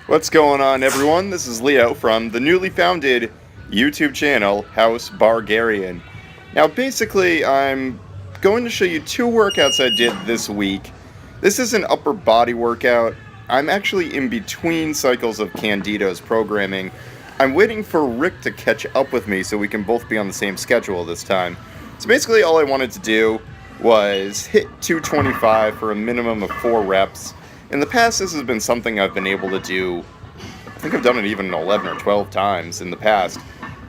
What's going on, everyone? This is Leo from the newly founded YouTube channel, House Bargarian. Now, basically, I'm going to show you two workouts I did this week. This is an upper body workout. I'm actually in between cycles of Candito's programming. I'm waiting for Rick to catch up with me so we can both be on the same schedule this time. So basically, all I wanted to do was hit 225 for a minimum of 4 reps. In the past, this has been something I've been able to do. I think I've done it even 11 or 12 times in the past.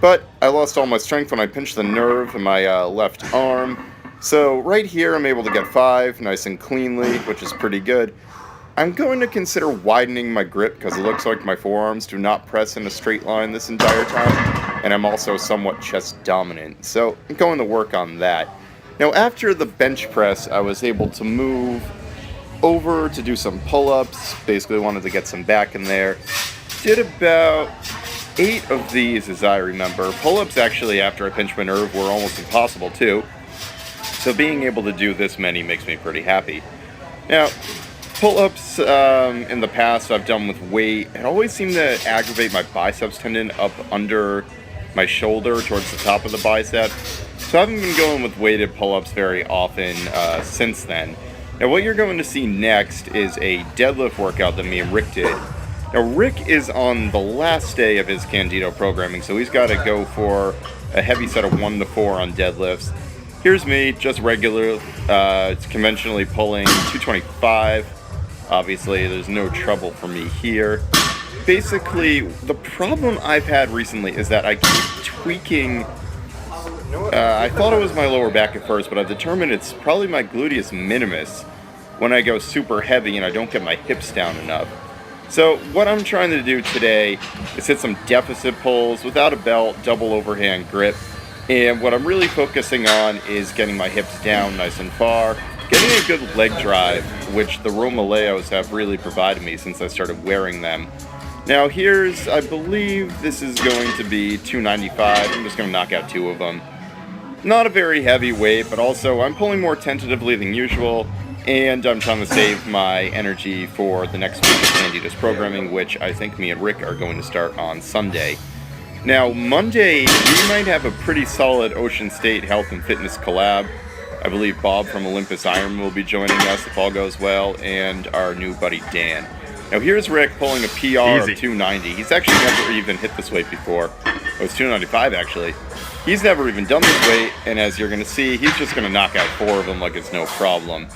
But I lost all my strength when I pinched the nerve in my left arm. So right here, I'm able to get 5 nice and cleanly, which is pretty good. I'm going to consider widening my grip because it looks like my forearms do not press in a straight line this entire time. And I'm also somewhat chest dominant. So I'm going to work on that. Now, after the bench press, I was able to move over to do some pull-ups. Basically wanted to get some back in there. Did about 8 of these, as I remember. Pull-ups, actually, after I pinched my nerve, were almost impossible too. So being able to do this many makes me pretty happy. Now, pull-ups in the past I've done with weight. It always seemed to aggravate my biceps tendon up under my shoulder towards the top of the bicep. So I haven't been going with weighted pull-ups very often since then. Now, what you're going to see next is a deadlift workout that me and Rick did. Now, Rick is on the last day of his Candito programming, so he's got to go for a heavy set of 1 to 4 on deadlifts. Here's me, just regular, conventionally pulling 225. Obviously, there's no trouble for me here. Basically, the problem I've had recently is that I keep tweaking. I thought it was my lower back at first, but I've determined it's probably my gluteus minimus when I go super heavy and I don't get my hips down enough. So what I'm trying to do today is hit some deficit pulls without a belt, double overhand grip. And what I'm really focusing on is getting my hips down nice and far, getting a good leg drive, which the Romaleos have really provided me since I started wearing them. Now here's, I believe this is going to be 295. I'm just going to knock out 2 of them. Not a very heavy weight, but also I'm pulling more tentatively than usual, and I'm trying to save my energy for the next week of Candito's programming, which I think me and Rick are going to start on Sunday. Now, Monday, we might have a pretty solid Ocean State Health and Fitness collab. I believe Bob from Olympus Iron will be joining us if all goes well, and our new buddy Dan. Now, here's Rick pulling a PR of 290. He's actually never even hit this weight before. It was 295, actually. He's never even done this weight, and as you're going to see, he's just going to knock out 4 of them like it's no problem.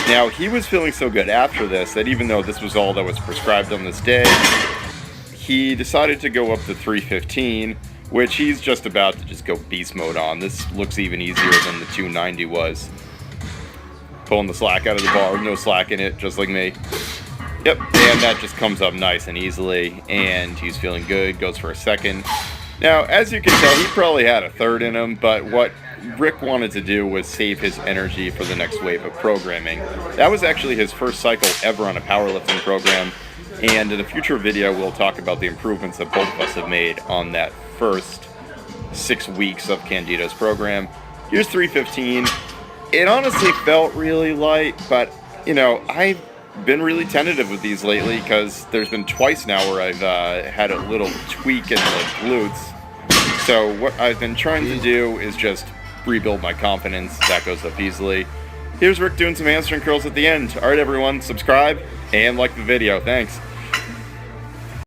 Now, he was feeling so good after this that even though this was all that was prescribed on this day, he decided to go up to 315, which he's just about to just go beast mode on. This looks even easier than the 290 was. Pulling the slack out of the bar, no slack in it, just like me. Yep, and that just comes up nice and easily, and he's feeling good, goes for a second. Now, as you can tell, he probably had a third in him, but what Rick wanted to do was save his energy for the next wave of programming. That was actually his first cycle ever on a powerlifting program, and in a future video, we'll talk about the improvements that both of us have made on that first 6 weeks of Candito's program. Here's 315. It honestly felt really light, but, you know, I've been really tentative with these lately because there's been twice now where I've had a little tweak in the glutes. So what I've been trying to do is just rebuild my confidence. That goes up easily. Here's Rick doing some hamstring curls at the end. Alright everyone, subscribe and like the video. Thanks.